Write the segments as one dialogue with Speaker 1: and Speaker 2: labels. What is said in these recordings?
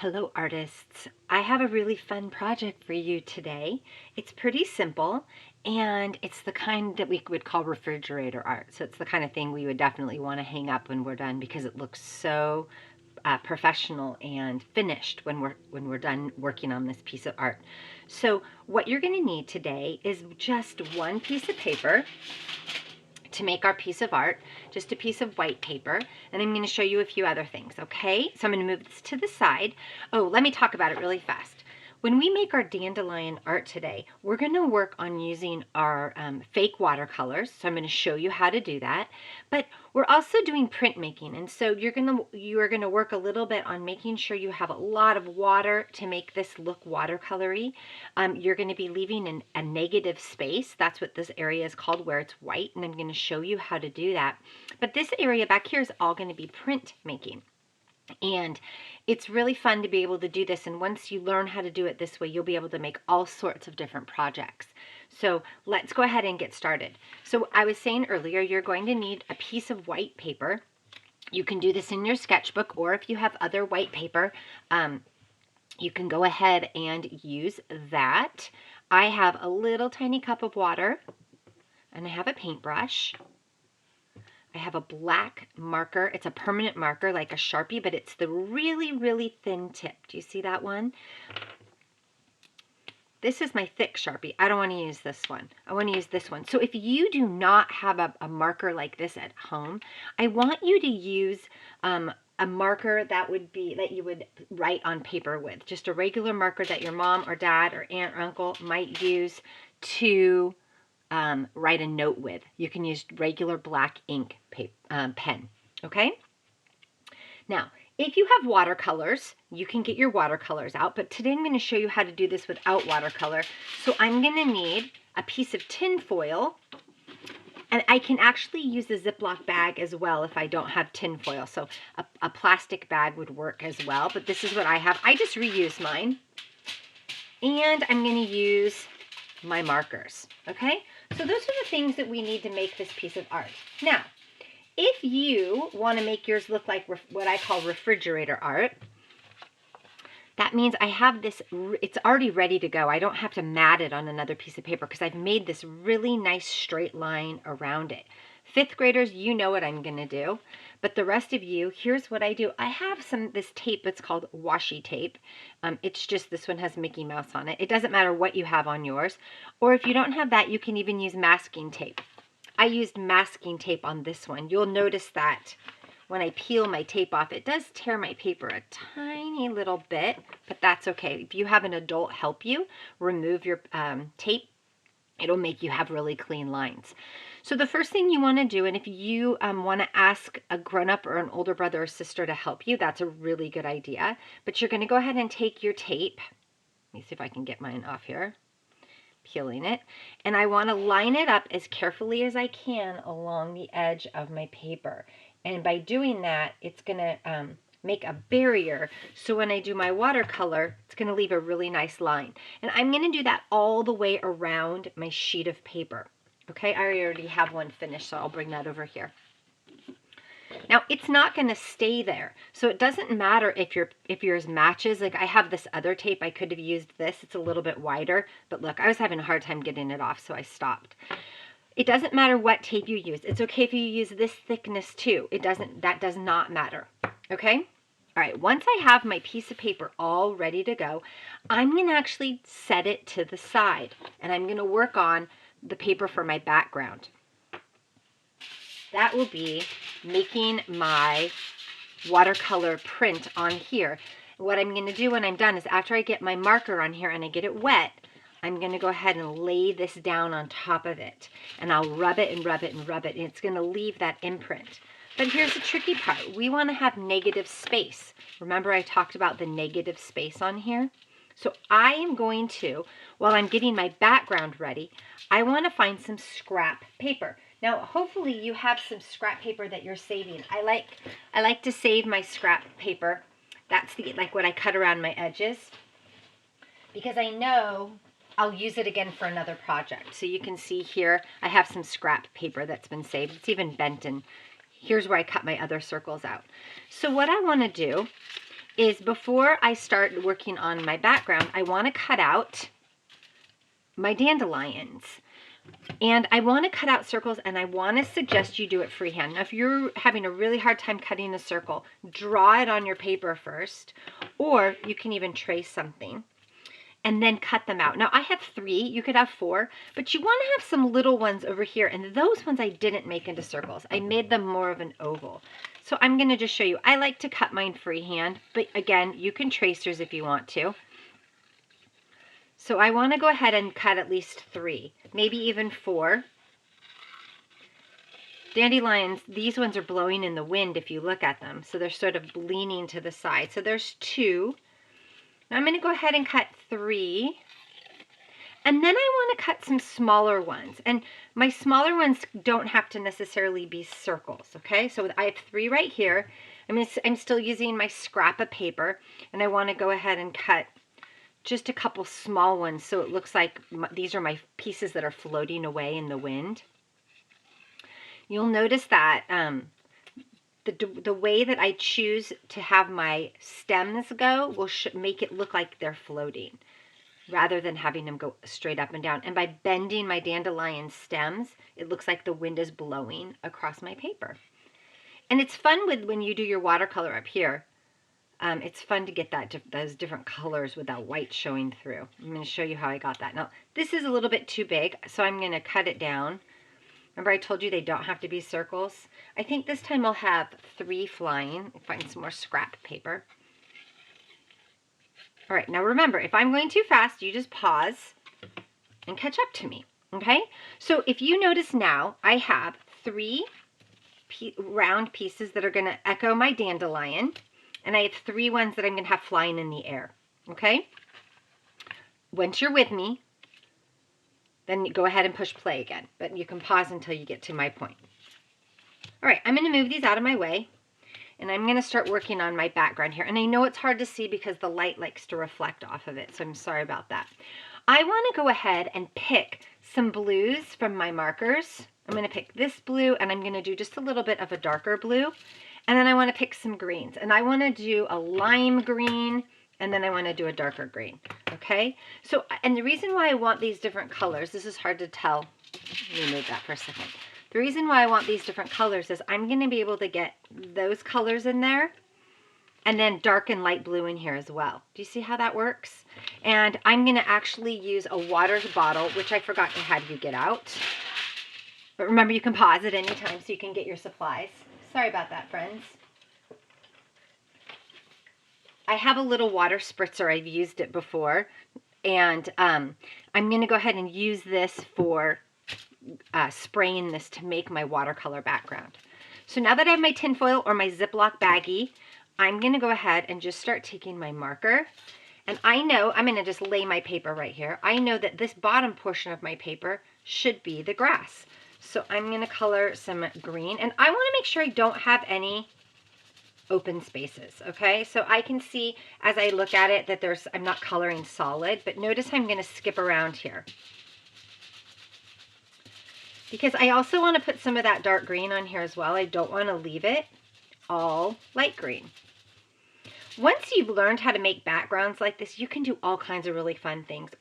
Speaker 1: Hello artists, I have a really fun project for you today. It's pretty simple and it's the kind that we would call refrigerator art. So it's the kind of thing we would definitely want to hang up when we're done because it looks so professional and finished when we're done working on this piece of art. So what you're going to need today is just one piece of paper to make our piece of art, just a piece of white paper, and I'm going to show you a few other things, okay? So I'm going to move this to the side. Oh, let me talk about it really fast. When we make our dandelion art today, we're going to work on using our fake watercolors. So I'm going to show you how to do that. But we're also doing printmaking, and so you are going to work a little bit on making sure you have a lot of water to make this look watercolory. You're going to be leaving a negative space. That's what this area is called, where it's white, and I'm going to show you how to do that. But this area back here is all going to be printmaking. And it's really fun to be able to do this, and once you learn how to do it this way, you'll be able to make all sorts of different projects. So let's go ahead and get started. So I was saying earlier, you're going to need a piece of white paper. You can do this in your sketchbook, or if you have other white paper, you can go ahead and use that. I have a little tiny cup of water, and I have a paintbrush. I have a black marker. It's a permanent marker like a Sharpie, but it's the really, really thin tip. Do you see that one? This is my thick Sharpie. I don't want to use this one. I want to use this one. So if you do not have a marker like this at home, I want you to use a marker that you would write on paper with. Just a regular marker that your mom or dad or aunt or uncle might use to write a note with. You can use regular black ink pen, okay? Now, if you have watercolors, you can get your watercolors out, but today I'm going to show you how to do this without watercolor. So I'm going to need a piece of tin foil, and I can actually use a Ziploc bag as well if I don't have tin foil. So a plastic bag would work as well, but this is what I have. I just reuse mine. And I'm going to use my markers, okay? So those are the things that we need to make this piece of art. Now, if you want to make yours look like what I call refrigerator art, that means I have this, it's already ready to go. I don't have to mat it on another piece of paper because I've made this really nice straight line around it. Fifth graders, you know what I'm going to do. But the rest of you, here's what I do. I have this tape that's called washi tape. It's just, this one has Mickey Mouse on it. It doesn't matter what you have on yours. Or if you don't have that, you can even use masking tape. I used masking tape on this one. You'll notice that when I peel my tape off, it does tear my paper a tiny little bit, but that's okay. If you have an adult help you remove your tape, it'll make you have really clean lines. So the first thing you want to do, and if you want to ask a grown-up or an older brother or sister to help you, that's a really good idea. But you're going to go ahead and take your tape. Let me see if I can get mine off here. Peeling it. And I want to line it up as carefully as I can along the edge of my paper. And by doing that, it's going to make a barrier, so when I do my watercolor, it's going to leave a really nice line. And I'm going to do that all the way around my sheet of paper. Okay, I already have one finished, so I'll bring that over here. Now, it's not going to stay there, so it doesn't matter if yours matches. Like, I have this other tape. I could have used this. It's a little bit wider, but look, I was having a hard time getting it off, so I stopped. It doesn't matter what tape you use. It's okay if you use this thickness too. That does not matter. Okay? All right, once I have my piece of paper all ready to go, I'm going to actually set it to the side, and I'm going to work on the paper for my background. That will be making my watercolor print on here. What I'm going to do when I'm done is, after I get my marker on here and I get it wet, I'm going to go ahead and lay this down on top of it, and I'll rub it and rub it and rub it, and it's going to leave that imprint. But here's the tricky part. We want to have negative space. Remember I talked about the negative space on here? So I am going to, while I'm getting my background ready, I want to find some scrap paper. Now, hopefully you have some scrap paper that you're saving. I like to save my scrap paper. That's like what I cut around my edges, because I know I'll use it again for another project. So you can see here, I have some scrap paper that's been saved. It's even bent, and here's where I cut my other circles out. So what I want to do is before I start working on my background, I want to cut out my dandelions. And I want to cut out circles, and I want to suggest you do it freehand. Now, if you're having a really hard time cutting a circle, draw it on your paper first, or you can even trace something and then cut them out. Now, I have 3, you could have 4, but you want to have some little ones over here, and those ones I didn't make into circles. I made them more of an oval. So I'm going to just show you. I like to cut mine freehand, but again, you can trace yours if you want to. So I want to go ahead and cut at least 3, maybe even 4. Dandelions, these ones are blowing in the wind if you look at them. So they're sort of leaning to the side. So there's 2. Now I'm going to go ahead and cut 3. And then I want to cut some smaller ones. And my smaller ones don't have to necessarily be circles, okay? So I have 3 right here. I'm still using my scrap of paper. And I want to go ahead and cut just a couple small ones so it looks like these are my pieces that are floating away in the wind. You'll notice that the way that I choose to have my stems go will make it look like they're floating rather than having them go straight up and down. And by bending my dandelion stems, it looks like the wind is blowing across my paper. And it's fun when you do your watercolor up here. It's fun to get those different colors with that white showing through. I'm going to show you how I got that. Now, this is a little bit too big, so I'm going to cut it down. Remember I told you they don't have to be circles? I think this time I'll have 3 flying. Find some more scrap paper. All right, now remember, if I'm going too fast, you just pause and catch up to me, okay? So if you notice now, I have 3 round pieces that are going to echo my dandelion. And I have 3 ones that I'm going to have flying in the air, okay? Once you're with me, then go ahead and push play again. But you can pause until you get to my point. All right, I'm going to move these out of my way. And I'm going to start working on my background here. And I know it's hard to see because the light likes to reflect off of it. So I'm sorry about that. I want to go ahead and pick some blues from my markers. I'm going to pick this blue, and I'm going to do just a little bit of a darker blue. And then I want to pick some greens, and I want to do a lime green, and then I want to do a darker green, okay? So, and the reason why I want these different colors, this is hard to tell. Let me move that for a second. The reason why I want these different colors is I'm going to be able to get those colors in there, and then dark and light blue in here as well. Do you see how that works? And I'm going to actually use a water bottle, which I forgot to have you get out. But remember, you can pause at any time so you can get your supplies. Sorry about that, friends. I have a little water spritzer. I've used it before. And I'm going to go ahead and use this for spraying this to make my watercolor background. So now that I have my tinfoil or my Ziploc baggie, I'm going to go ahead and just start taking my marker. And I know, I'm going to just lay my paper right here. I know that this bottom portion of my paper should be the grass. So I'm going to color some green, and I want to make sure I don't have any open spaces, okay? So I can see as I look at it that I'm not coloring solid, but notice I'm going to skip around here. Because I also want to put some of that dark green on here as well. I don't want to leave it all light green. Once you've learned how to make backgrounds like this, you can do all kinds of really fun things.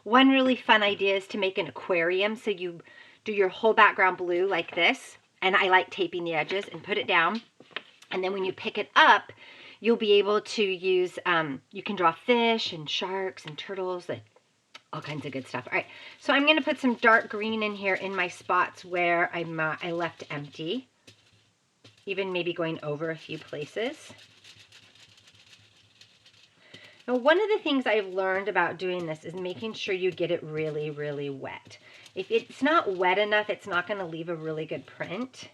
Speaker 1: One really fun idea is to make an aquarium. So you do your whole background blue like this, and I like taping the edges, and put it down. And then when you pick it up, you'll be able to use, you can draw fish and sharks and turtles, and all kinds of good stuff. All right, so I'm going to put some dark green in here in my spots where I left empty, even maybe going over a few places. Now, one of the things I've learned about doing this is making sure you get it really, really wet. If it's not wet enough, it's not going to leave a really good print.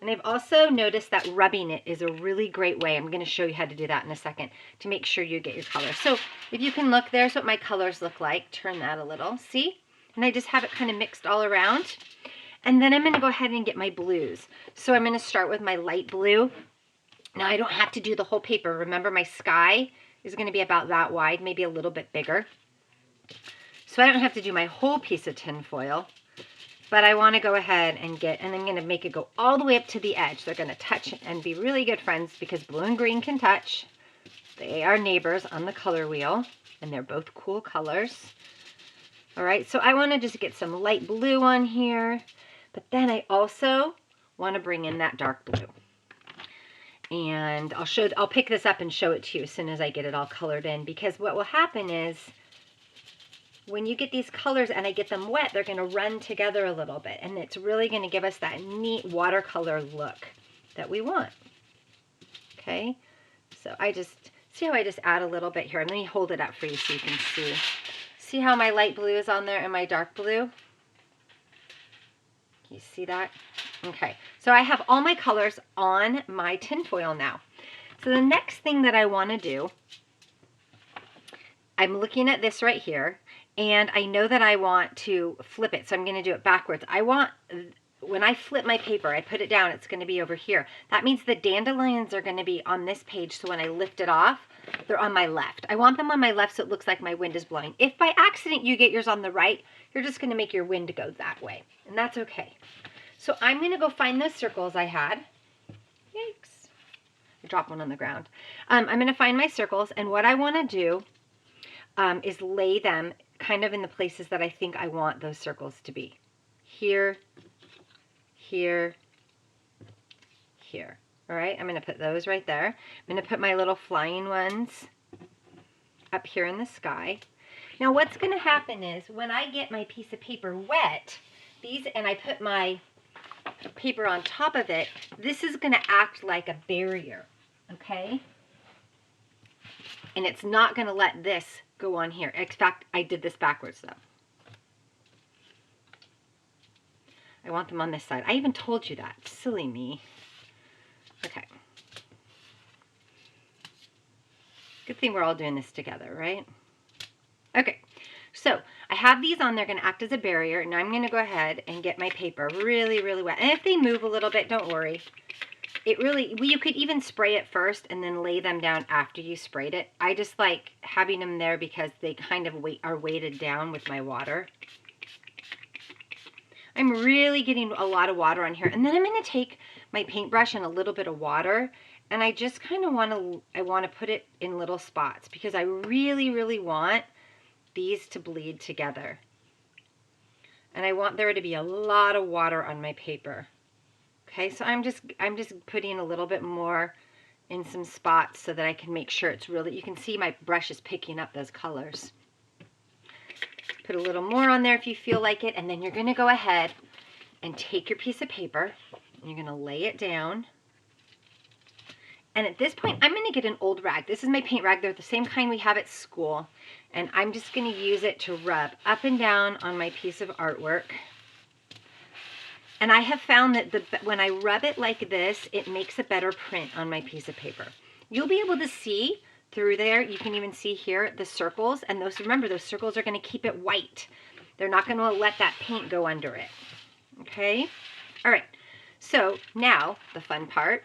Speaker 1: And I've also noticed that rubbing it is a really great way. I'm going to show you how to do that in a second to make sure you get your color. So if you can look, there's what my colors look like. Turn that a little, see? And I just have it kind of mixed all around. And then I'm going to go ahead and get my blues. So I'm going to start with my light blue. Now I don't have to do the whole paper. Remember, my sky is going to be about that wide, maybe a little bit bigger. So I don't have to do my whole piece of tin foil, but I want to go ahead and I'm going to make it go all the way up to the edge. They're going to touch and be really good friends because blue and green can touch. They are neighbors on the color wheel, and they're both cool colors. All right, so I want to just get some light blue on here, but then I also want to bring in that dark blue. And I'll pick this up and show it to you as soon as I get it all colored in, because what will happen is when you get these colors and I get them wet, they're going to run together a little bit, and it's really going to give us that neat watercolor look that we want. Okay, so see how I just add a little bit here. Let me hold it up for you so you can see. See how my light blue is on there and my dark blue? You see that? Okay, so I have all my colors on my tinfoil now. So the next thing that I want to do, I'm looking at this right here, and I know that I want to flip it, so I'm going to do it backwards. When I flip my paper, I put it down, it's going to be over here. That means the dandelions are going to be on this page, so when I lift it off, they're on my left. I want them on my left so it looks like my wind is blowing. If by accident you get yours on the right, you're just going to make your wind go that way, and that's okay. So I'm going to go find those circles I had. Yikes. I dropped one on the ground. I'm going to find my circles, and what I want to do is lay them kind of in the places that I think I want those circles to be. Here, here, here. All right, I'm going to put those right there. I'm going to put my little flying ones up here in the sky. Now what's going to happen is when I get my piece of paper wet, and I put my paper on top of it, this is going to act like a barrier, okay? And it's not going to let this go on here. In fact, I did this backwards though. I want them on this side. I even told you that. Silly me. Okay. Good thing we're all doing this together, right? Okay. So I have these on. They're going to act as a barrier, and I'm going to go ahead and get my paper really, really wet. And if they move a little bit, don't worry. You could even spray it first and then lay them down after you sprayed it. I just like having them there because they kind of are weighted down with my water. I'm really getting a lot of water on here. And then I'm going to take my paintbrush and a little bit of water, and I just kind of want to put it in little spots because I really, really want these to bleed together. And I want there to be a lot of water on my paper. Okay, so I'm just putting a little bit more in some spots so that I can make sure it's really, you can see my brush is picking up those colors. Put a little more on there if you feel like it, and then you're going to go ahead and take your piece of paper and you're going to lay it down. And at this point, I'm going to get an old rag. This is my paint rag. They're the same kind we have at school. And I'm just going to use it to rub up and down on my piece of artwork. And I have found that when I rub it like this, it makes a better print on my piece of paper. You'll be able to see through there. You can even see here the circles. And remember, those circles are going to keep it white. They're not going to let that paint go under it. Okay? All right. So now the fun part.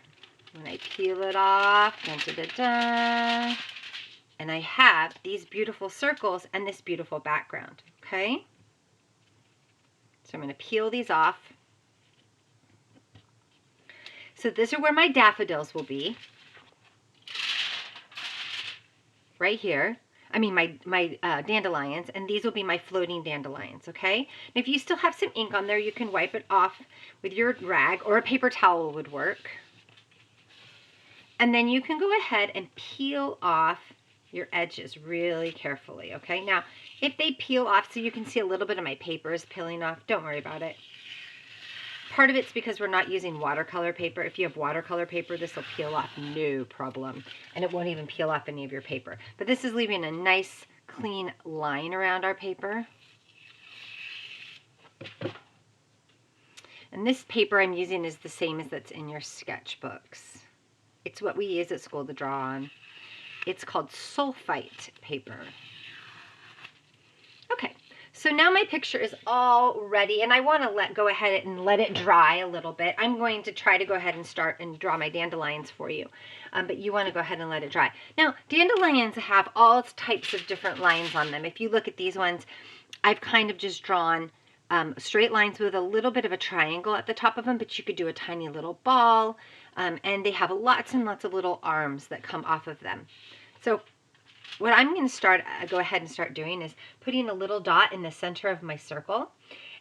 Speaker 1: When I peel it off, dun, dun, dun, dun, and I have these beautiful circles and this beautiful background, okay? So I'm going to peel these off. So this is where my daffodils will be. Right here. I mean my dandelions, and these will be my floating dandelions, okay? And if you still have some ink on there, you can wipe it off with your rag, or a paper towel would work. And then you can go ahead and peel off your edges really carefully, okay? Now, if they peel off, so you can see a little bit of my paper is peeling off, don't worry about it. Part of it's because we're not using watercolor paper. If you have watercolor paper, this will peel off no problem. And it won't even peel off any of your paper. But this is leaving a nice, clean line around our paper. And this paper I'm using is the same as that's in your sketchbooks. It's what we use at school to draw on. It's called sulfite paper. Okay, so now my picture is all ready, and I want to go ahead and let it dry a little bit. I'm going to try to go ahead and start and draw my dandelions for you, but you want to go ahead and let it dry. Now, dandelions have all types of different lines on them. If you look at these ones, I've kind of just drawn straight lines with a little bit of a triangle at the top of them, but you could do a tiny little ball, and they have lots and lots of little arms that come off of them. So what I'm going to go ahead and start doing is putting a little dot in the center of my circle.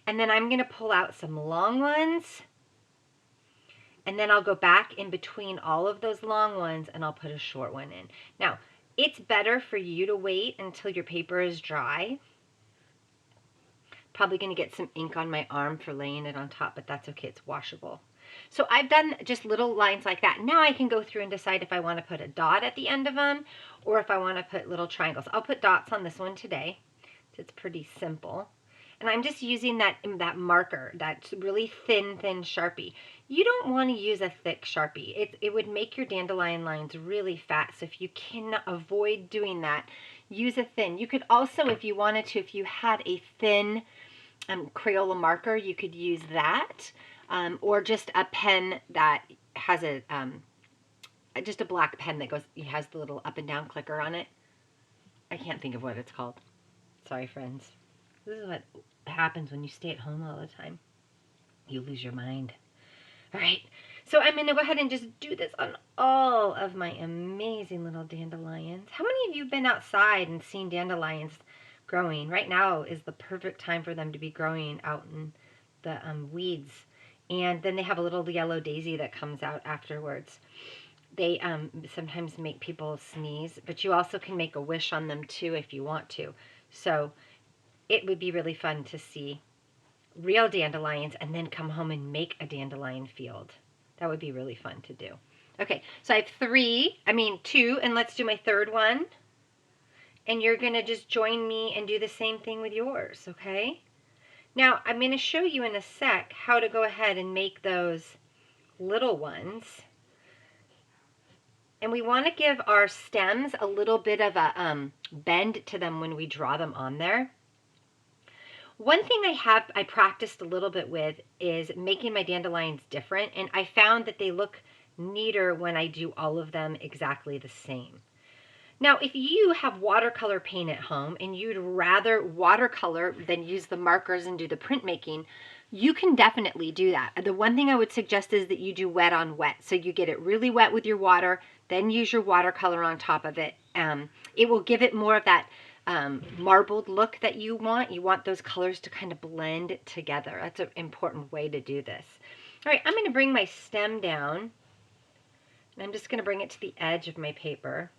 Speaker 1: And then I'm going to pull out some long ones. And then I'll go back in between all of those long ones and I'll put a short one in. Now, it's better for you to wait until your paper is dry. Probably going to get some ink on my arm for laying it on top, but that's okay. It's washable. So I've done just little lines like that. Now I can go through and decide if I want to put a dot at the end of them or if I want to put little triangles. I'll put dots on this one today. So it's pretty simple. And I'm just using that marker, that really thin Sharpie. You don't want to use a thick Sharpie. It would make your dandelion lines really fat. So if you can avoid doing that, use a thin. You could also, if you wanted to, if you had a thin Crayola marker, you could use that. Or just a pen that has just a black pen that has the little up and down clicker on it. I can't think of what it's called. Sorry, friends. This is what happens when you stay at home all the time. You lose your mind. All right, so I'm going to go ahead and just do this on all of my amazing little dandelions. How many of you have been outside and seen dandelions growing? Right now is the perfect time for them to be growing out in the weeds. And then they have a little yellow daisy that comes out afterwards. They sometimes make people sneeze, but you also can make a wish on them too if you want to. So it would be really fun to see real dandelions and then come home and make a dandelion field. That would be really fun to do. Okay, so I have two, and let's do my third one. And you're gonna just join me and do the same thing with yours, okay? Now, I'm gonna show you in a sec how to go ahead and make those little ones. And we wanna give our stems a little bit of a bend to them when we draw them on there. One thing I practiced a little bit with is making my dandelions different, and I found that they look neater when I do all of them exactly the same. Now, if you have watercolor paint at home and you'd rather watercolor than use the markers and do the printmaking, you can definitely do that. The one thing I would suggest is that you do wet on wet. So you get it really wet with your water, then use your watercolor on top of it. It will give it more of that marbled look that you want. You want those colors to kind of blend together. That's an important way to do this. All right, I'm going to bring my stem down, and I'm just going to bring it to the edge of my paper.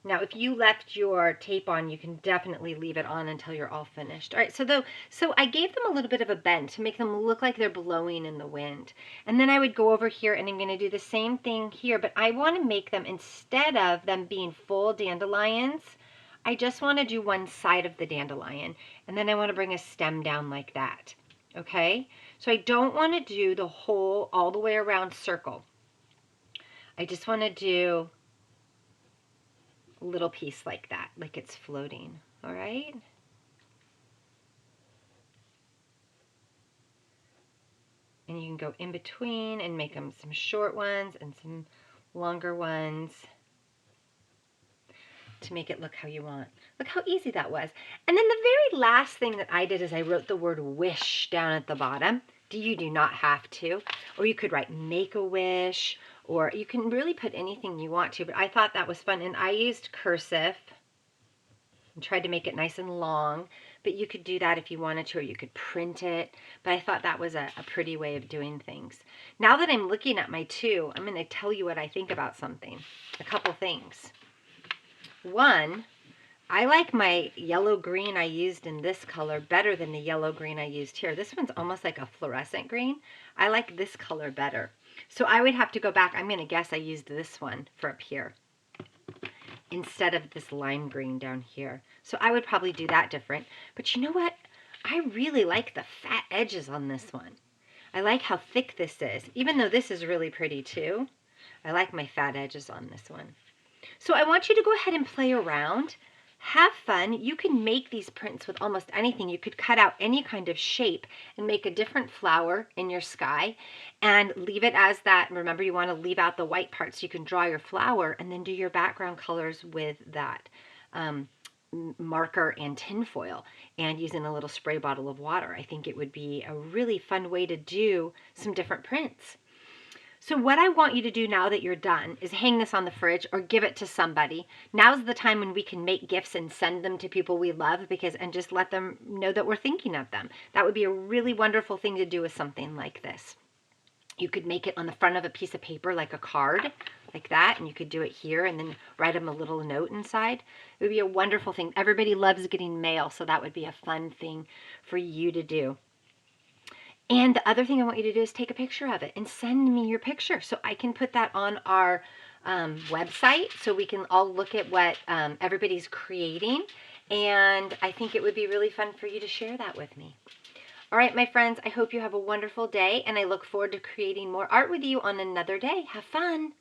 Speaker 1: Now, if you left your tape on, you can definitely leave it on until you're all finished. All right, so I gave them a little bit of a bend to make them look like they're blowing in the wind. And then I would go over here and I'm going to do the same thing here, but I want to make them, instead of them being full dandelions, I just want to do one side of the dandelion. And then I want to bring a stem down like that. Okay? So I don't want to do the whole, all the way around circle. I just want to do little piece like that, like it's floating. All right. And you can go in between and make them some short ones and some longer ones to make it look how you want. Look how easy that was. And then the very last thing that I did is I wrote the word wish down at the bottom. You do not have to, or you could write make a wish, or you can really put anything you want to, but I thought that was fun. And I used cursive and tried to make it nice and long, but you could do that if you wanted to, or you could print it. But I thought that was a pretty way of doing things. Now that I'm looking at my two, I'm going to tell you what I think about something. A couple things. One, I like my yellow-green I used in this color better than the yellow-green I used here. This one's almost like a fluorescent green. I like this color better. So I would have to go back. I'm going to guess I used this one for up here instead of this lime green down here. So I would probably do that different. But you know what? I really like the fat edges on this one. I like how thick this is, even though this is really pretty too. I like my fat edges on this one. So I want you to go ahead and play around. Have fun. You can make these prints with almost anything. You could cut out any kind of shape and make a different flower in your sky and leave it as that. Remember, you want to leave out the white part so you can draw your flower and then do your background colors with that marker and tinfoil and using a little spray bottle of water. I think it would be a really fun way to do some different prints. So what I want you to do now that you're done is hang this on the fridge or give it to somebody. Now's the time when we can make gifts and send them to people we love and just let them know that we're thinking of them. That would be a really wonderful thing to do with something like this. You could make it on the front of a piece of paper like a card, like that, and you could do it here and then write them a little note inside. It would be a wonderful thing. Everybody loves getting mail, so that would be a fun thing for you to do. And the other thing I want you to do is take a picture of it and send me your picture so I can put that on our website so we can all look at what everybody's creating. And I think it would be really fun for you to share that with me. All right, my friends, I hope you have a wonderful day, and I look forward to creating more art with you on another day. Have fun.